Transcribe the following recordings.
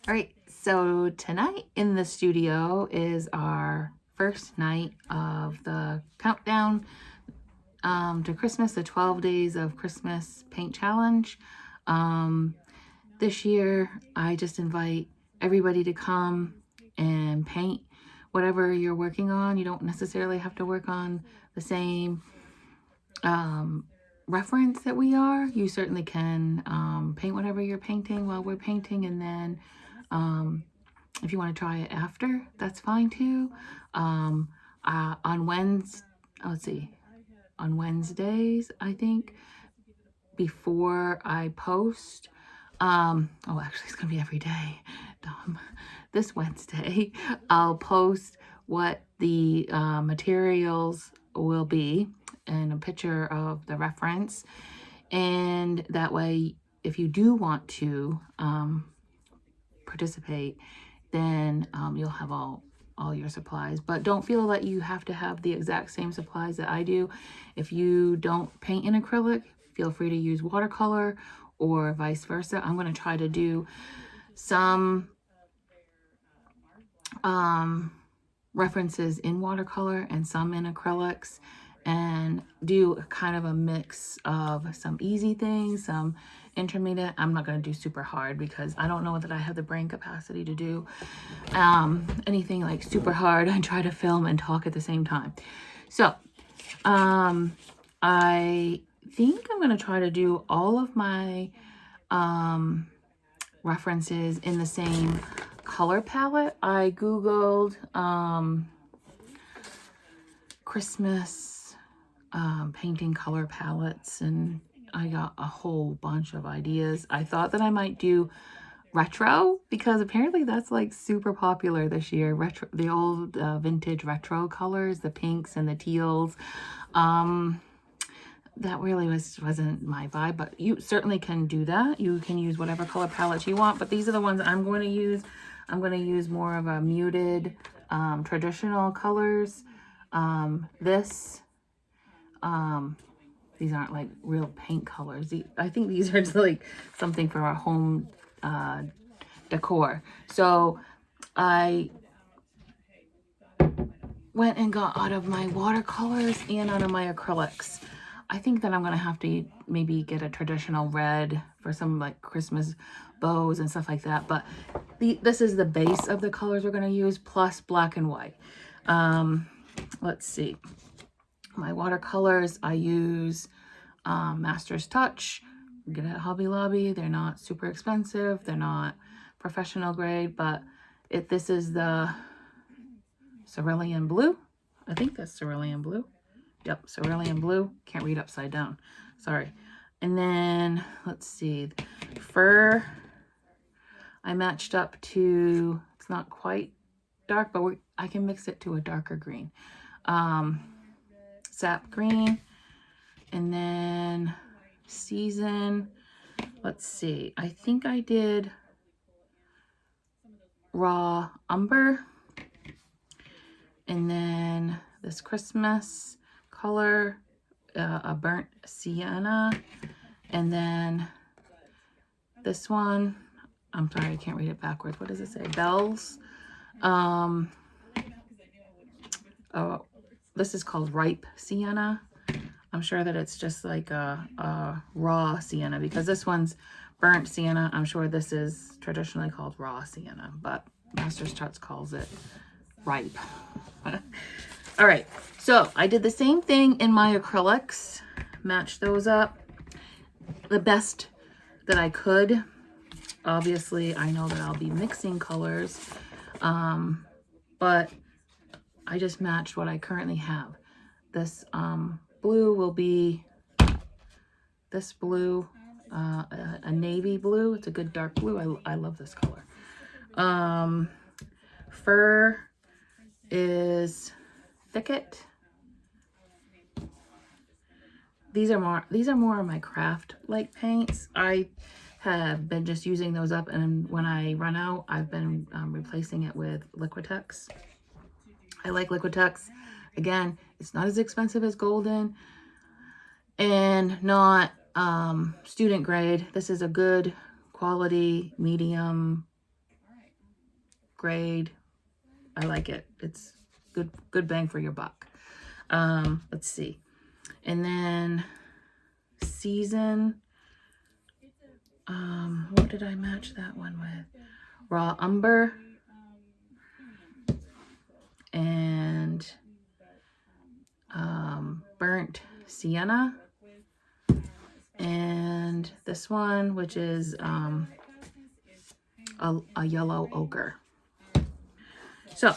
All right, so tonight in the studio is our first night of the countdown to Christmas, the 12 days of Christmas paint challenge. This year, I just invite everybody to come and paint whatever you're working on. You don't necessarily have to work on the same reference that we are. You certainly can paint whatever you're painting while we're painting, and then if you want to try it after, that's fine too. On Wednesdays, I think, before I post, actually it's gonna be every day, this Wednesday, I'll post what the materials will be and a picture of the reference, and that way, if you do want to participate, then you'll have all your supplies. But don't feel that you have to have the exact same supplies that I do. If you don't paint in acrylic, feel free to use watercolor or vice versa. I'm going to try to do some references in watercolor and some in acrylics, and do kind of a mix of some easy things, some intermediate. I'm not going to do super hard because I don't know that I have the brain capacity to do anything like super hard. I try to film and talk at the same time. So I think I'm going to try to do all of my references in the same color palette. I Googled Christmas painting color palettes, and I got a whole bunch of ideas. I thought that I might do retro because apparently that's like super popular this year. Retro, the old vintage retro colors, the pinks and the teals. That really wasn't my vibe, but you certainly can do that. You can use whatever color palette you want, but these are the ones I'm going to use. I'm going to use more of a muted traditional colors. These aren't like real paint colors. I think these are just like something for our home decor. So I went and got out of my watercolors and out of my acrylics. I think that I'm going to have to maybe get a traditional red for some like Christmas bows and stuff like that. But this is the base of the colors we're going to use, plus black and white. Let's see. My watercolors, I use Master's Touch. Get it at Hobby Lobby. They're not super expensive. They're not professional grade, but this is the Cerulean Blue. I think that's Cerulean Blue. Yep, Cerulean Blue. Can't read upside down. Sorry. And then, let's see. Fur, I matched up to, it's not quite dark, but I can mix it to a darker green. Sap green. And then season, let's see. I think I did raw umber. And then this Christmas color, a burnt sienna. And then this one, I'm sorry, I can't read it backwards. What does it say? Bells. Oh, this is called ripe sienna. I'm sure that it's just like a raw sienna, because this one's burnt sienna. I'm sure this is traditionally called raw sienna, but Master's Touch calls it ripe. All right, so I did the same thing in my acrylics, matched those up the best that I could. Obviously, I know that I'll be mixing colors, but I just matched what I currently have. This blue will be this blue, a navy blue. It's a good dark blue. I love this color. Fur is Thicket. These are more of my craft like paints. I have been just using those up, and when I run out, I've been replacing it with Liquitex. I like Liquitex. Again, it's not as expensive as Golden and not student grade. This is a good quality medium grade. I like it. It's good bang for your buck. Let's see. And then season. What did I match that one with? Raw umber. And burnt sienna. And this one, which is a yellow ochre. So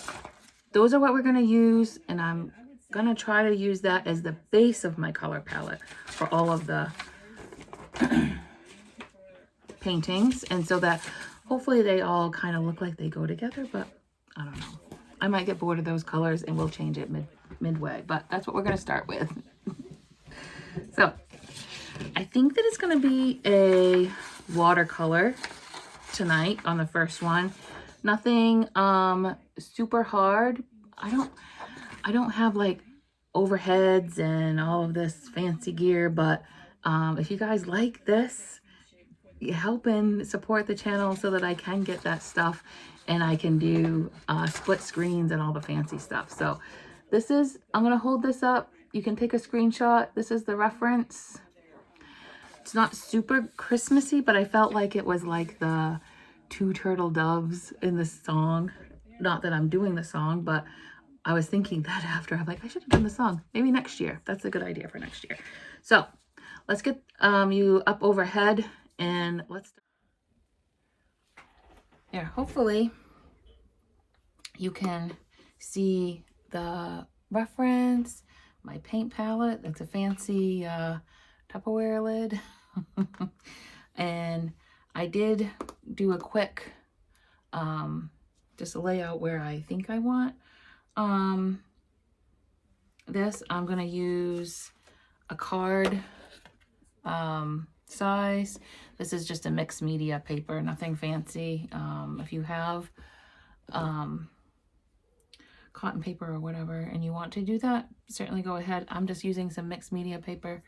those are what we're going to use, and I'm going to try to use that as the base of my color palette for all of the paintings, and so that hopefully they all kind of look like they go together, but I don't know. I might get bored of those colors and we'll change it midway, but that's what we're going to start with. So I think that it's going to be a watercolor tonight on the first one. Nothing super hard. I don't have like overheads and all of this fancy gear, but if you guys like this, help and support the channel so that I can get that stuff and I can do split screens and all the fancy stuff. So this is, I'm gonna hold this up. You can take a screenshot. This is the reference. It's not super Christmassy, but I felt like it was like the two turtle doves in the song. Not that I'm doing the song, but I was thinking that after. I'm like, I should have done the song. Maybe next year. That's a good idea for next year. So let's get you up overhead and let's. There, hopefully you can see the reference, my paint palette. That's a fancy Tupperware lid. And I did do a quick just a layout where I think I want this. I'm gonna use a card size. This is just a mixed media paper, nothing fancy. If you have cotton paper or whatever and you want to do that, certainly go ahead. I'm just using some mixed media paper,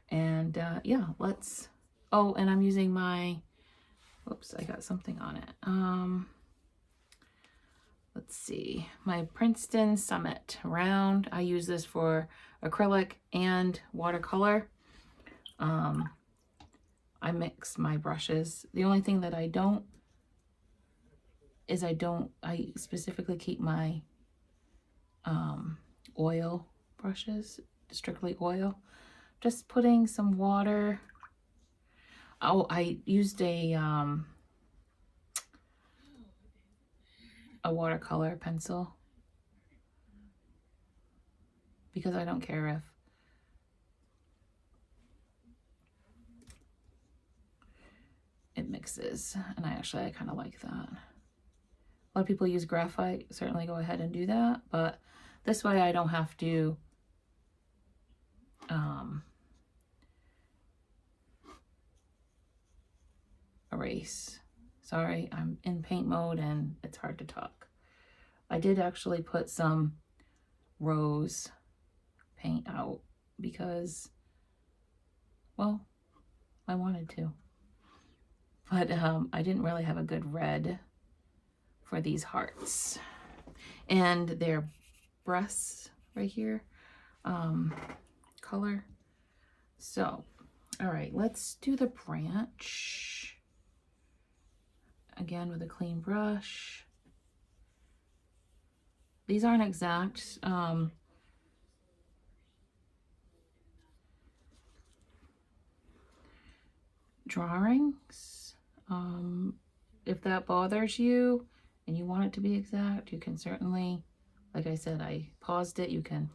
and yeah, let's. Oh, and I'm using my, whoops, I got something on it. Let's see, my Princeton Summit round. I use this for acrylic and watercolor. I mix my brushes. The only thing that I don't is I specifically keep my oil brushes, strictly oil. Just putting some water. Oh, I used a watercolor pencil because I don't care if it mixes, and I kind of like that. A lot of people use graphite. Certainly go ahead and do that, but this way I don't have to erase. Sorry, I'm in paint mode and it's hard to talk. I did actually put some rose paint out because, well, I wanted to. But I didn't really have a good red for these hearts. And their breasts right here, color. So, all right, let's do the branch. Again with a clean brush. These aren't exact. Drawings. If that bothers you and you want it to be exact, you can certainly, like I said, I paused it. You can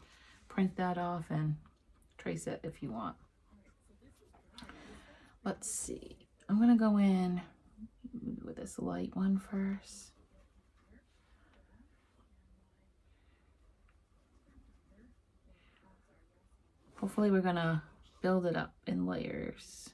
print that off and trace it if you want. Let's see. I'm going to go in with this light one first. Hopefully we're going to build it up in layers.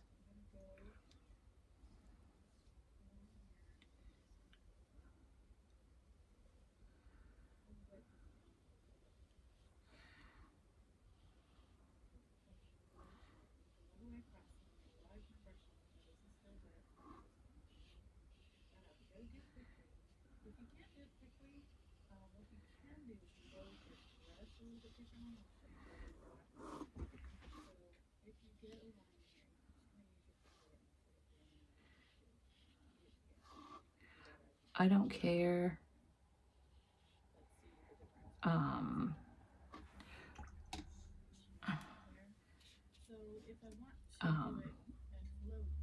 I don't care. Um,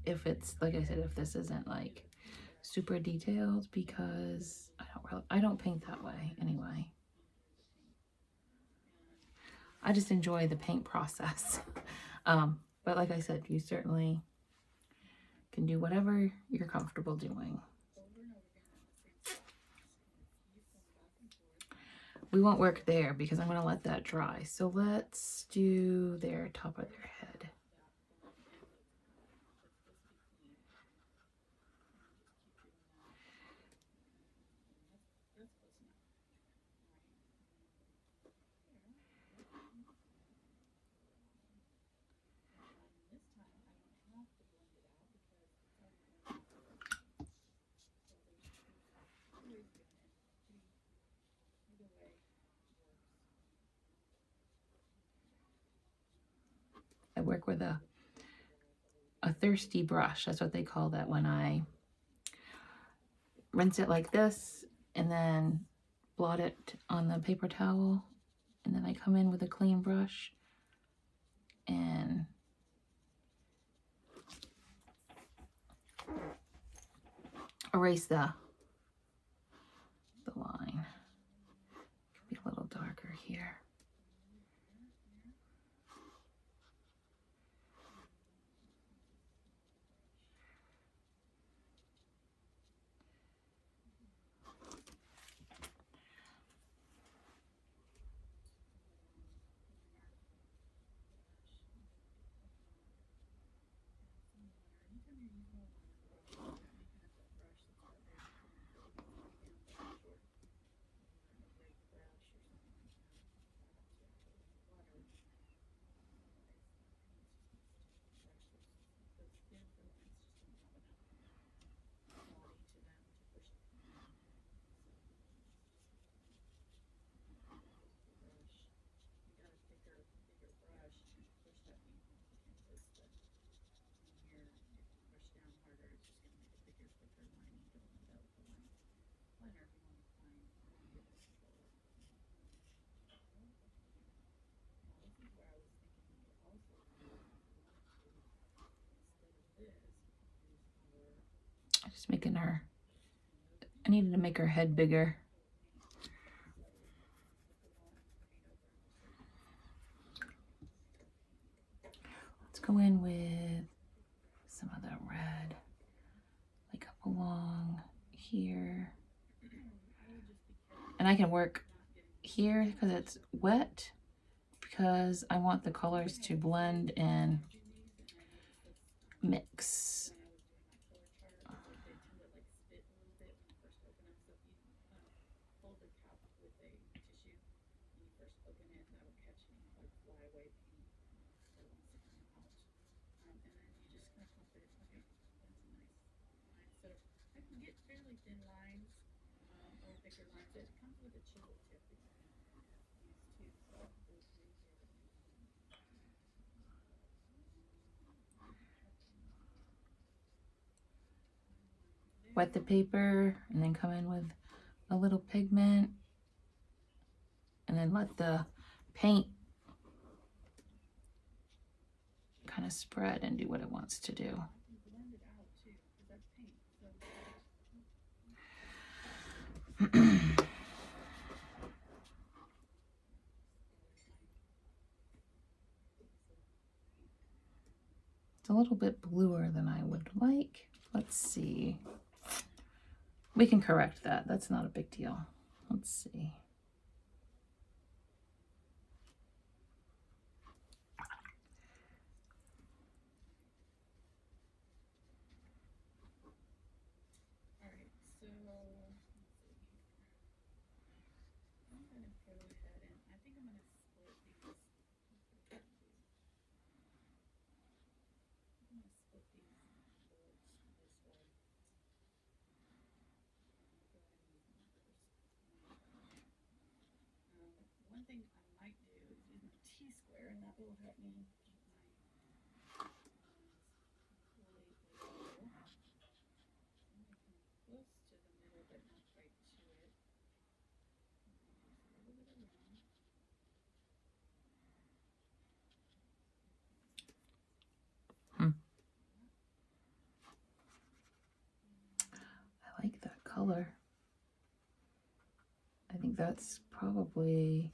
if it's, like I said, if this isn't like super detailed, because I don't paint that way anyway. I just enjoy the paint process. But like I said, you certainly can do whatever you're comfortable doing. We won't work there because I'm going to let that dry. So let's do their top of their head. I work with a thirsty brush. That's what they call that when I rinse it like this and then blot it on the paper towel. And then I come in with a clean brush and erase the line. Could be a little darker here. Just making her, I needed to make her head bigger. Let's go in with some of the red, like up along here. And I can work here because it's wet, because I want the colors to blend and mix. Wet the paper and then come in with a little pigment and then let the paint kind of spread and do what it wants to do. It's a little bit bluer than I would like. Let's see. We can correct that. That's not a big deal. Let's see. I like that color. I think that's probably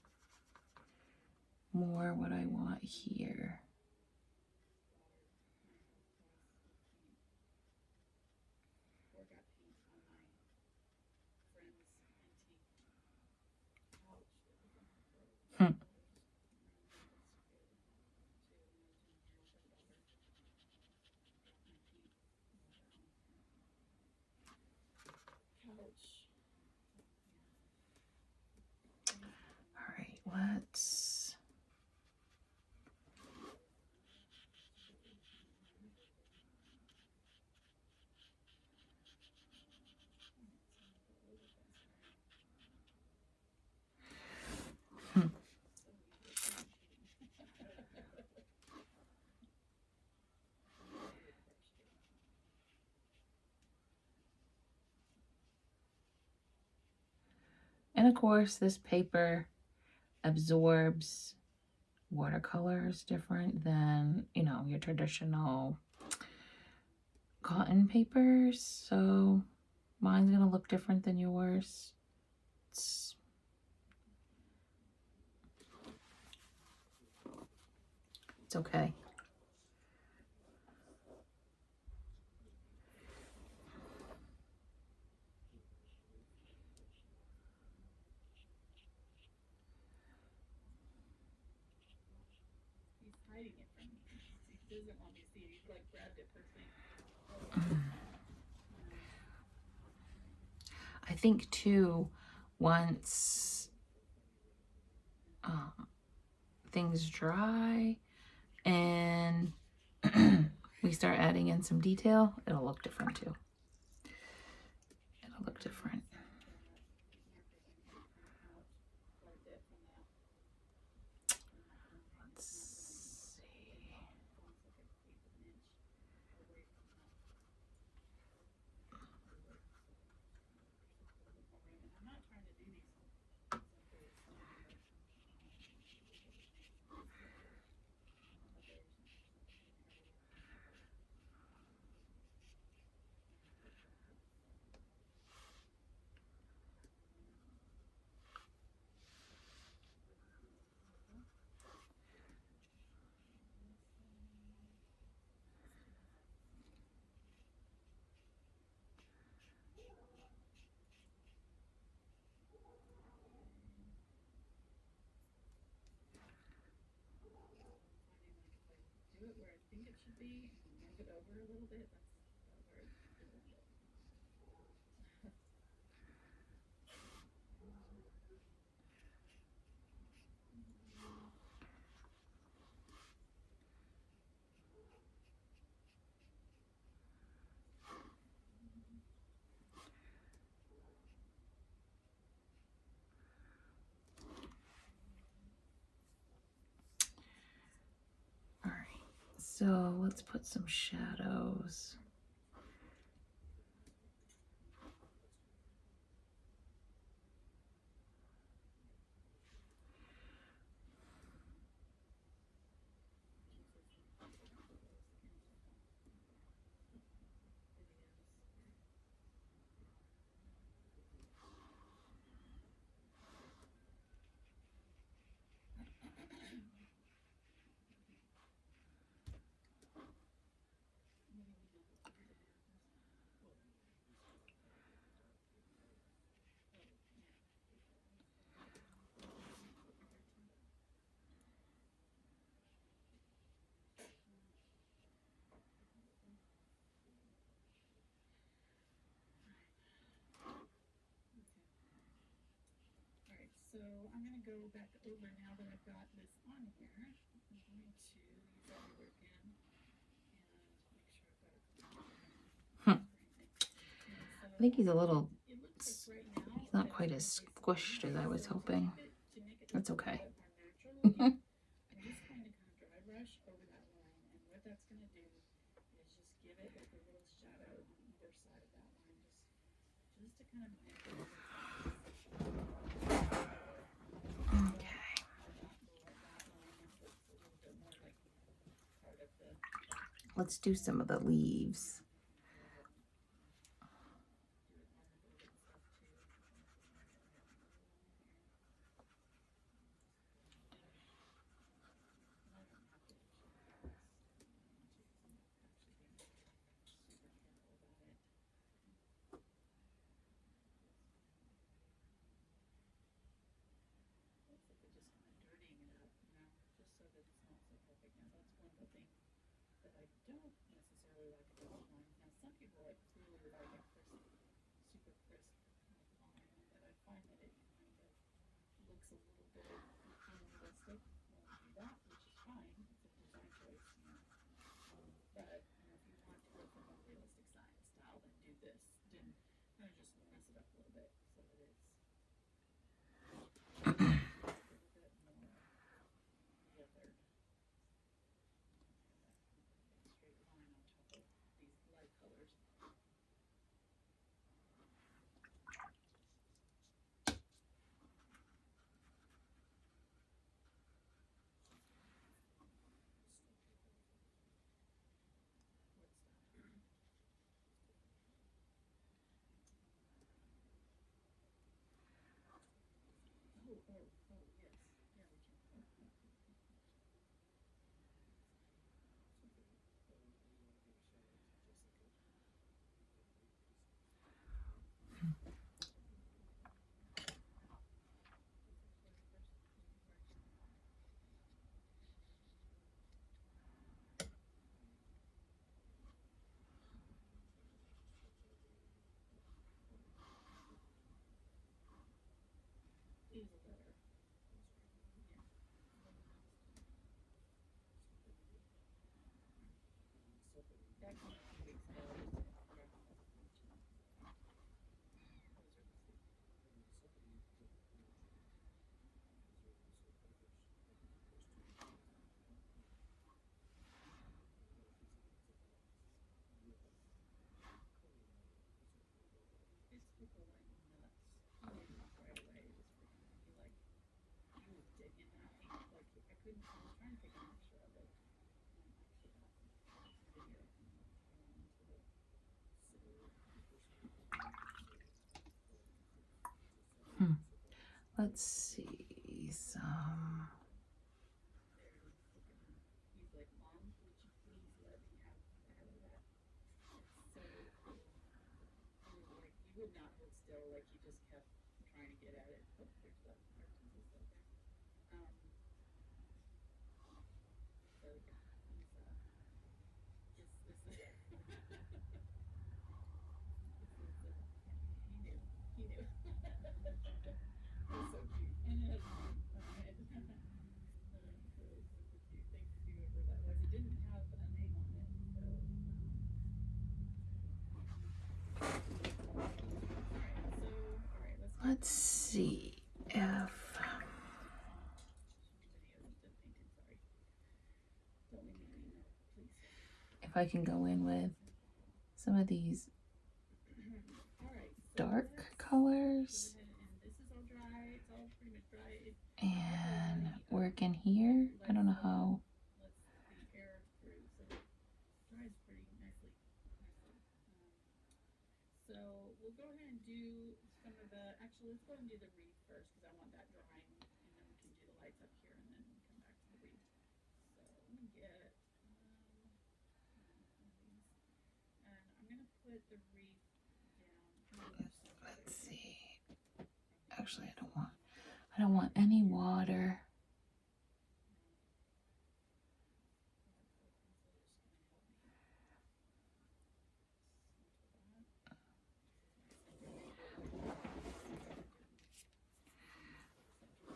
more what I want here. All right, let's. And of course, this paper absorbs watercolors different than, you know, your traditional cotton papers. So mine's gonna look different than yours. It's okay. I think too, once things dry and we start adding in some detail, it'll look different too. It'll look different. Let's see. All right, so let's put some shadows. So I'm going to go back over now that I've got this on here. I'm going to use that ruler again and make sure I've got it. I think he's a little, he's not quite as squished as I was hoping. That's okay. Okay. Let's do some of the leaves. Let's see some. Let's see if I can go in with some of these dark colors and work in here. I don't know how. Let's see. Actually, I don't want any water.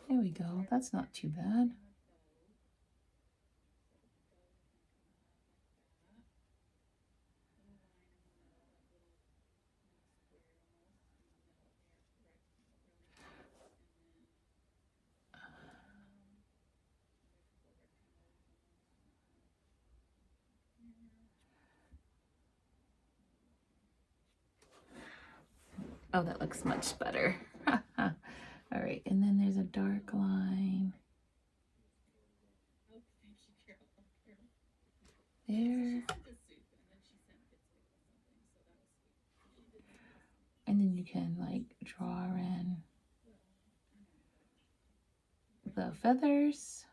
There we go. That's not too bad. Oh, that looks much better. All right, and then there's a dark line there. And then you can like draw in the feathers.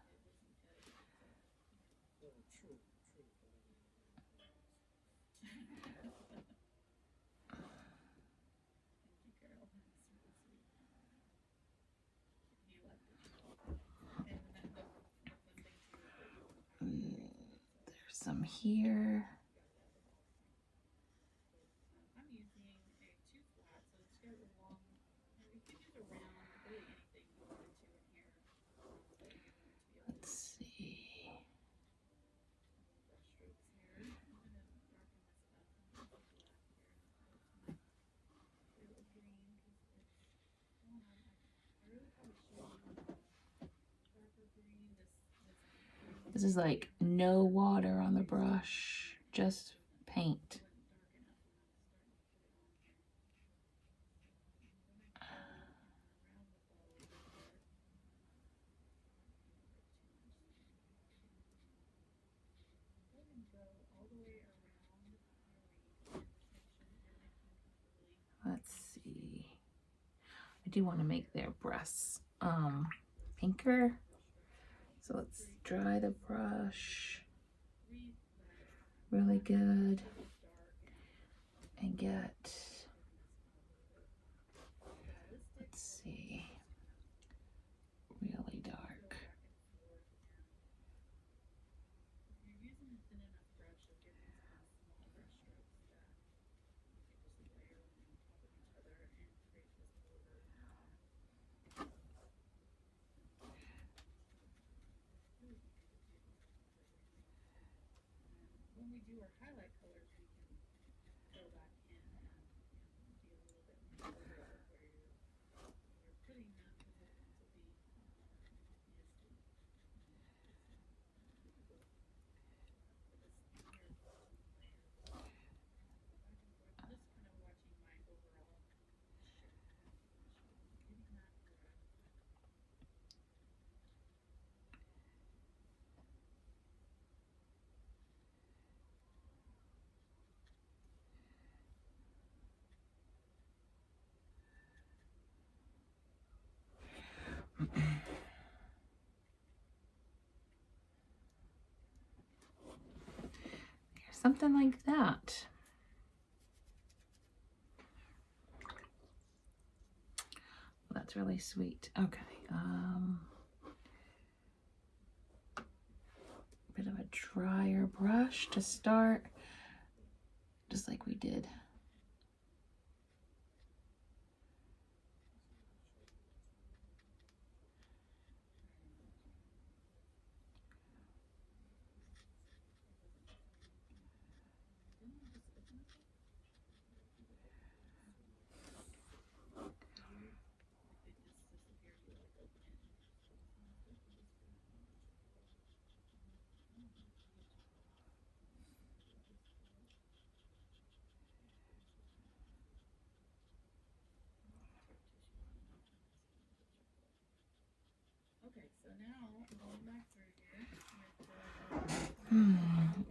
There's some here. Let's see. This is like no water on the brush, just paint. Let's see. I do want to make their breasts pinker. So let's dry the brush really good and get, let's see, really dark. Something like that. That's really sweet. Okay. Bit of a drier brush to start, just like we did.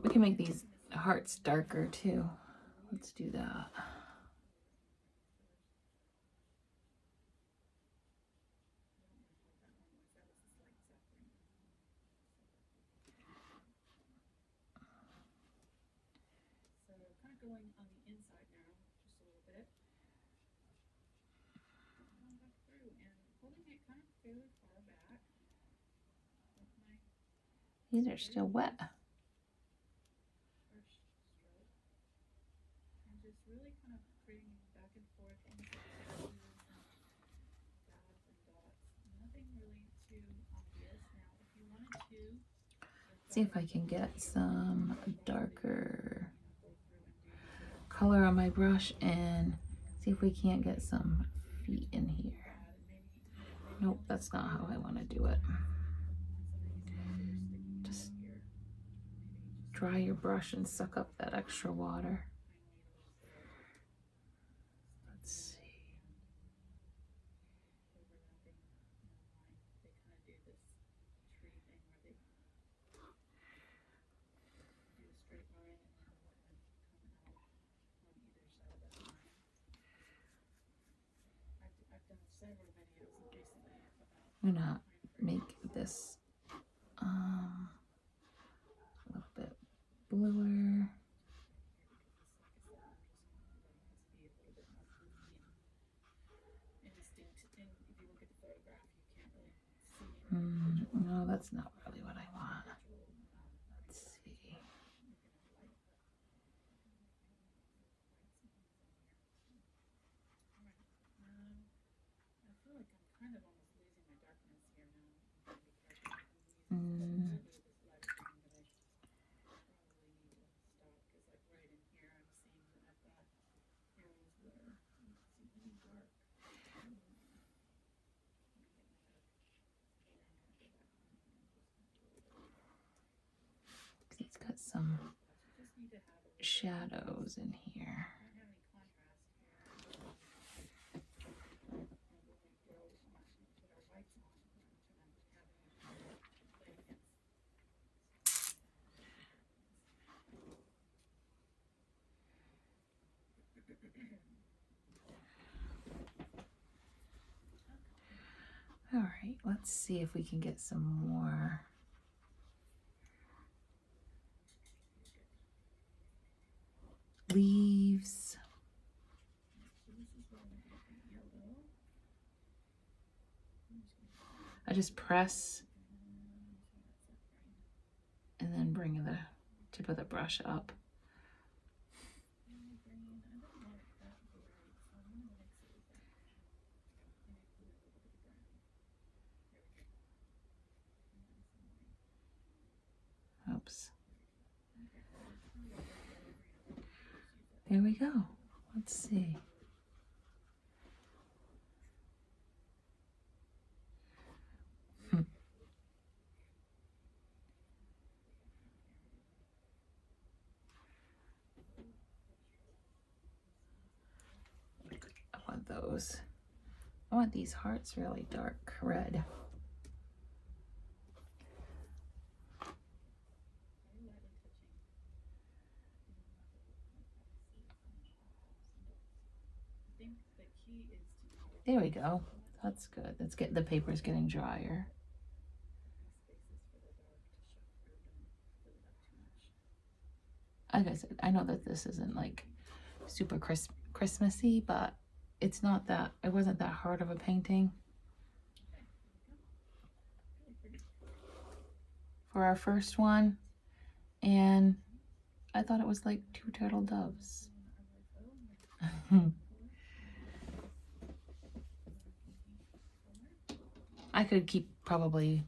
We can make these hearts darker too. Let's do that. These are still wet. See if I can get some darker color on my brush and see if we can't get some feet in here. Nope, that's not how I want to do it. Just dry your brush and suck up that extra water. Let's see. I'm gonna make this a little bit bluer. No, that's not really what I want. Let's see. It's got some shadows in here. All right, let's see if we can get some more. Leaves. I just press and then bring the tip of the brush up. Oops. There we go. Let's see. I want those. I want these hearts really dark red. There we go. That's good. Let's get the paper's getting drier. Like I said, I know that this isn't like super Christmassy, but it's not that, it wasn't that hard of a painting. For our first one, and I thought it was like 2 turtle doves. I could keep probably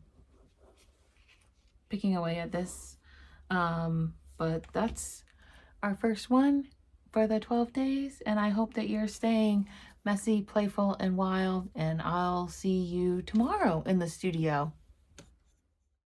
picking away at this, but that's our first one for the 12 days, and I hope that you're staying messy, playful, and wild, and I'll see you tomorrow in the studio.